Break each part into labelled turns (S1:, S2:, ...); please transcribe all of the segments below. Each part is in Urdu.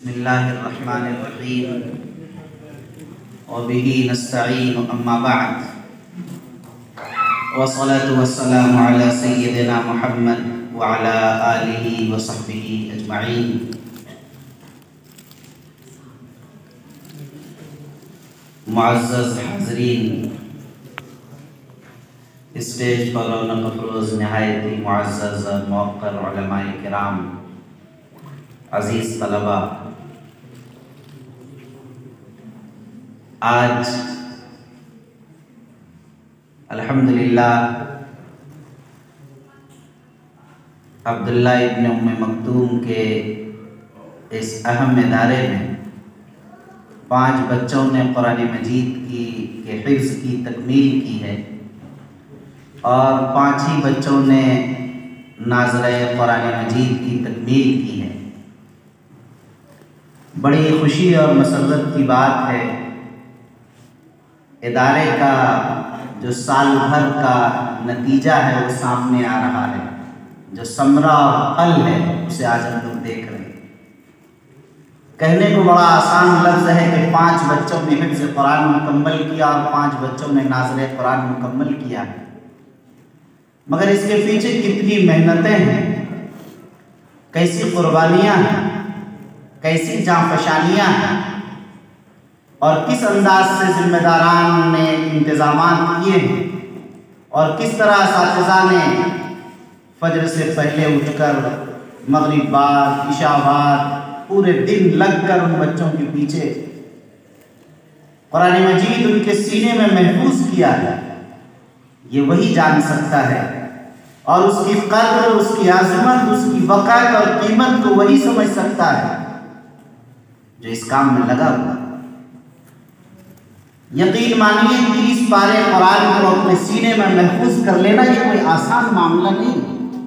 S1: بسم اللہ الرحمن الرحیم وبہ نستعین اما بعد والصلاة والسلام علی سیدنا محمد وعلی آلہ وصحبہ اجمعین۔ معزز حاضرین، اسٹیج پر رونق افروز نہایت ہی معزز اور موقر علماء کرام، عزیز طلبہ، آج الحمدللہ عبداللہ ابن ام مکتوم کے اس اہم ادارے میں 5 بچوں نے قرآن مجید کے حفظ کی تکمیل کی ہے اور 5 ہی بچوں نے ناظرہ قرآن مجید کی تکمیل کی ہے۔ بڑی خوشی اور مسرت کی بات ہے، ادارے کا جو سال بھر کا نتیجہ ہے وہ سامنے آ رہا ہے، جو ثمرہ اور پھل ہے اسے آج ہم لوگ دیکھ رہے ہیں۔ کہنے کو بڑا آسان لفظ ہے کہ 5 بچوں نے حفظ قرآن مکمل کیا اور 5 بچوں نے ناظرہ قرآن مکمل کیا ہے، مگر اس کے پیچھے کتنی محنتیں ہیں، کیسی قربانیاں ہیں، کیسی جانفشانیاں ہیں، اور کس انداز سے ذمہ داران نے انتظامات کیے ہیں، اور کس طرح اساتذہ نے فجر سے پہلے اٹھ کر مغرب بعد عشاء بعد پورے دن لگ کر ان بچوں کے پیچھے قرآن مجید ان کے سینے میں محفوظ کیا ہے، یہ وہی جان سکتا ہے، اور اس کی قدر، اس کی عظمت، اس کی وقعت اور قیمت کو وہی سمجھ سکتا ہے جو اس کام میں لگا ہوا۔ یقین مانیے 30 پارے قرآن کو اپنے سینے میں محفوظ کر لینا یہ کوئی آسان معاملہ نہیں ہے۔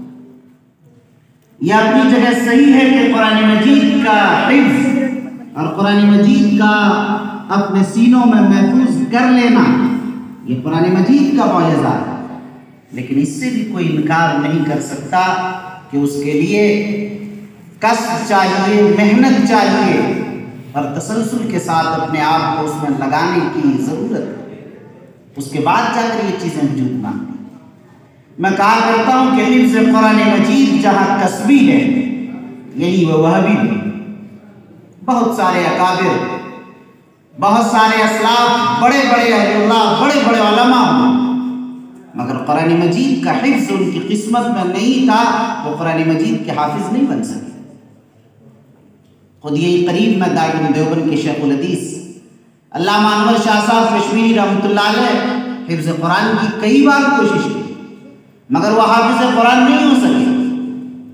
S1: یہ اپنی جگہ صحیح ہے کہ قرآن مجید کا حفظ اور قرآن مجید کا اپنے سینوں میں محفوظ کر لینا یہ قرآن مجید کا معجزہ ہے، لیکن اس سے بھی کوئی انکار نہیں کر سکتا کہ اس کے لیے کسب چاہیے، محنت چاہیے، اور تسلسل کے ساتھ اپنے آپ کو اس میں لگانے کی ضرورت ہے، اس کے بعد جا کر یہ چیزیں وجود میں آتی ہیں۔ میں کہا کرتا ہوں کہ حفظ قرآن مجید جہاں کسبی ہے یہی وہ وہابی بھی۔ بہت سارے اکابر، بہت سارے اسلاف، بڑے بڑے اہل اللہ، بڑے بڑے علماء ہوں، مگر قرآن مجید کا حفظ ان کی قسمت میں نہیں تھا، وہ قرآن مجید کے حافظ نہیں بن سکے۔ خود یہی قریب میں دارالعلوم دیوبند کے شیخ الحدیث علامہ انور شاہ صاحب کشمیری رحمۃ اللہ علیہ حفظ قرآن کی کئی بار کوشش کی، مگر وہ حافظ قرآن نہیں ہو سکے،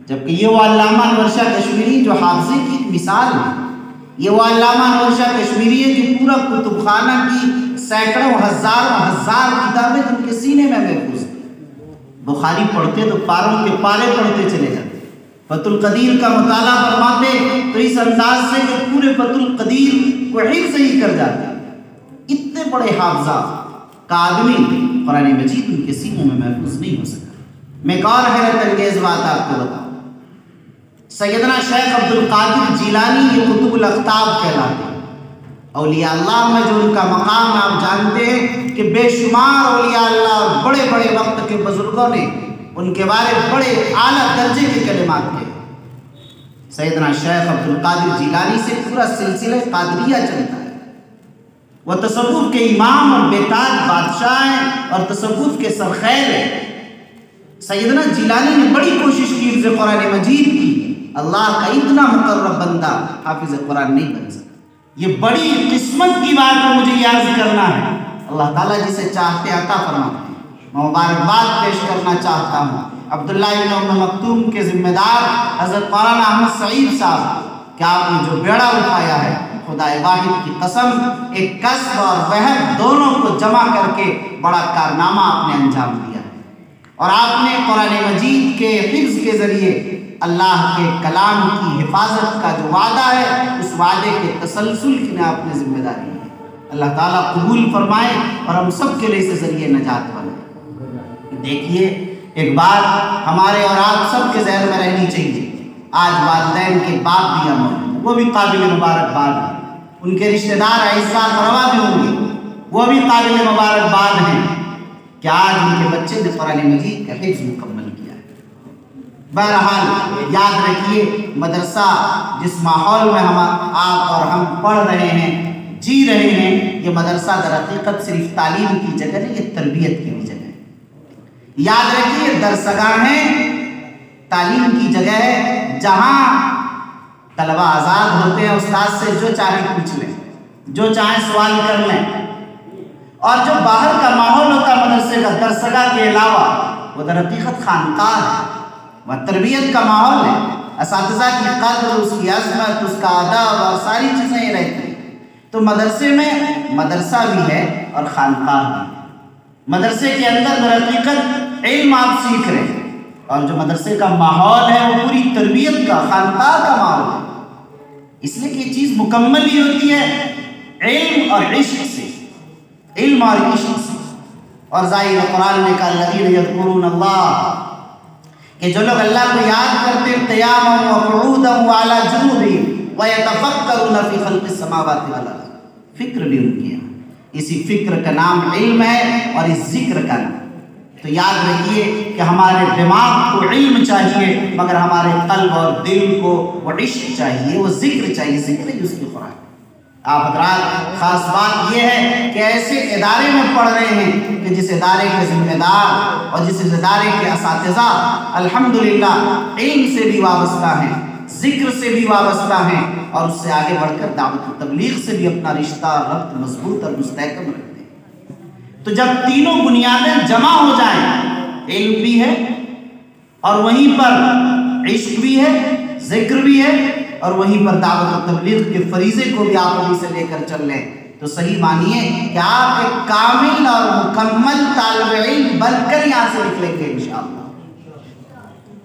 S1: جبکہ یہ وہ علامہ انور شاہ کشمیری جو حافظے کی ایک مثال ہے، یہ وہ علامہ انور شاہ کشمیری ہے جو پورا کتب خانہ کی سینکڑوں ہزار کتابیں ان کے سینے میں محفوظ ہیں۔ بخاری پڑھتے تو پاروں کے پارے پڑھتے چلے جاتے، فتح القدیر کا مطالعہ فرماتے تو اس انداز سے کہ پورے فتح القدیر کو حفظ ہی کر جاتے۔ اتنے بڑے حافظہ کا آدمی قرآن مجید ان کے سینوں میں محفوظ نہیں ہو سکا۔ میں ایک اور حیرت انگیز بات آپ کو بتاؤں، سیدنا شیخ عبد القادر جیلانی یہ قطب الاقطاب کہلاتے ہیں۔ اولیاء اللہ میں جو ان کا مقام آپ جانتے ہیں کہ بے شمار اولیاء اللہ اور بڑے بڑے وقت کے بزرگوں نے ان کے بارے بڑے اعلیٰ درجے کے کلمات کہے۔ سیدنا شیخ عبد القادر جیلانی سے پورا سلسلہ قادریہ چلتا ہے، وہ تصوف کے امام اور بیتاج بادشاہ ہیں اور تصوف کے سرخیل ہیں۔ سیدنا جیلانی نے بڑی کوشش کی حفظ قرآن مجید کی، اللہ کا اتنا مقرب بندہ حافظ قرآن نہیں بن سکتا۔ یہ بڑی قسمت کی بات ہے، مجھے یہ عرض کرنا ہے، اللہ تعالیٰ جسے چاہتے عطا فرماتے ہیں۔ میں مبارکباد پیش کرنا چاہتا ہوں عبداللہ ابن ام مکتوم کے ذمہ دار حضرت مولانا احمد سعید صاحب کہ آپ نے جو بیڑا اٹھایا ہے، خدا واحد کی قسم، ایک کسب اور وہب دونوں کو جمع کر کے بڑا کارنامہ آپ نے انجام دیا ہے، اور آپ نے قرآن مجید کے حفظ کے ذریعے اللہ کے کلام کی حفاظت کا جو وعدہ ہے اس وعدے کے تسلسل کی نے آپ نے ذمہ داری ہے۔ اللہ تعالیٰ قبول فرمائے اور ہم سب کے لیے اسے ذریعے نجات بنے۔ دیکھیے ایک بات ہمارے اور آپ سب کے ذہن میں رہنی چاہیے، آج والدین کے باپ بھی موجود ہیں، وہ بھی قابل مبارکباد ہیں، ان کے رشتہ دار اعزاء قربا بھی ہوں گے، وہ بھی قابل مبارکباد ہیں کہ آج ان کے بچے نے قرآن مجید کا حفظ مکمل کیا ہے۔ بہرحال یاد رکھیے، مدرسہ جس ماحول میں آپ اور ہم پڑھ رہے ہیں، جی رہے ہیں، یہ مدرسہ در حقیقت صرف تعلیم کی جگہ نہیں، یہ تربیت کی بھی جگہ ہے۔ یاد رکھیے، درسگاہیں تعلیم کی جگہ ہے جہاں طلبہ آزاد ہوتے ہیں، استاد سے جو چاہیں پوچھ لیں، جو چاہیں سوال کر لیں، اور جو باہر کا ماحول ہوتا ہے مدرسے کا درسگاہ کے علاوہ، وہ در حقیقت خانقاہ ہے، وہ تربیت کا ماحول ہے، اساتذہ کی قدر، اس کی عظمت، اس کا ادب اور ساری چیزیں یہ رہتی ہیں۔ تو مدرسے میں مدرسہ بھی ہے اور خانقاہ بھی ہے۔ مدرسے کے اندر در حقیقت علم آپ سیکھ رہے ہیں، اور جو مدرسے کا ماحول ہے وہ پوری تربیت کا، خانقاہ کا ماحول ہے، اس لیے کہ یہ چیز مکمل ہی ہوتی ہے علم اور عشق سے، علم اور عشق سے۔ اور ظاہر قرآن نے کہا الذین یذکرون اللہ، کہ جو لوگ اللہ کو یاد کرتے قیاما وقعودا وعلی جنوبہم ویتفکرون فی خلق السماوات والارض، فکر بھی ان کی ہے، اسی فکر کا نام علم ہے اور اس ذکر کا نام۔ تو یاد رکھیے کہ ہمارے دماغ کو علم چاہیے، مگر ہمارے قلب اور دل کو وہ عشق چاہیے، وہ ذکر چاہیے، ذکر ہی اس کی خوراک۔ آپ حضرات، خاص بات یہ ہے کہ ایسے ادارے میں پڑھ رہے ہیں کہ جس ادارے کے ذمہ دار اور جس ادارے کے اساتذہ الحمدللہ علم سے بھی وابستہ ہیں، ذکر سے بھی وابستہ ہیں، اور اس سے آگے بڑھ کر دعوت و تبلیغ سے بھی اپنا رشتہ اور ربط مضبوط اور مستحکم رکھتے ہیں۔ تو جب تینوں بنیادیں جمع ہو جائیں، علم بھی ہے اور وہیں پر عشق بھی ہے، ذکر بھی ہے، اور وہیں پر دعوت و تبلیغ کے فریضے کو بھی آپ ابھی سے لے کر چل لیں، تو صحیح مانیے کہ آپ ایک کامل اور مکمل طالب علم بن کر یہاں سے نکلیں گے انشاءاللہ۔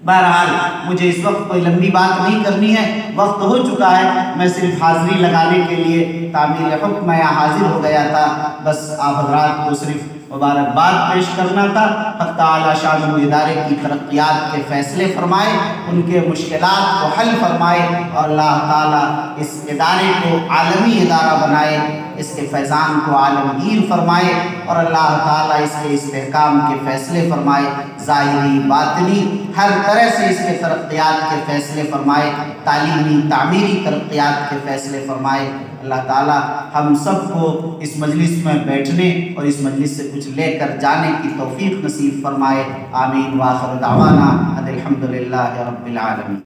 S1: بہرحال مجھے اس وقت کوئی لمبی بات نہیں کرنی ہے، وقت ہو چکا ہے، میں صرف حاضری لگانے کے لیے تعمیل حکم میں حاضر ہو گیا تھا، بس آپ حضرات کو صرف مبارکباد پیش کرنا تھا۔ حق تعالی شانہ ادارے کی ترقیات کے فیصلے فرمائے، ان کے مشکلات کو حل فرمائے، اور اللہ تعالیٰ اس ادارے کو عالمی ادارہ بنائے، اس کے فیضان کو عالمگیر فرمائے، اور اللہ تعالیٰ اس کے استحکام کے فیصلے فرمائے، ظاہری باطنی ہر طرح سے اس کے ترقیات کے فیصلے فرمائے، تعلیمی تعمیری ترقیات کے فیصلے فرمائے۔ اللہ تعالیٰ ہم سب کو اس مجلس میں بیٹھنے اور اس مجلس سے کچھ لے کر جانے کی توفیق نصیب فرمائے۔ آمین، وآخر دعوانا ان الحمدللہ رب العالمین۔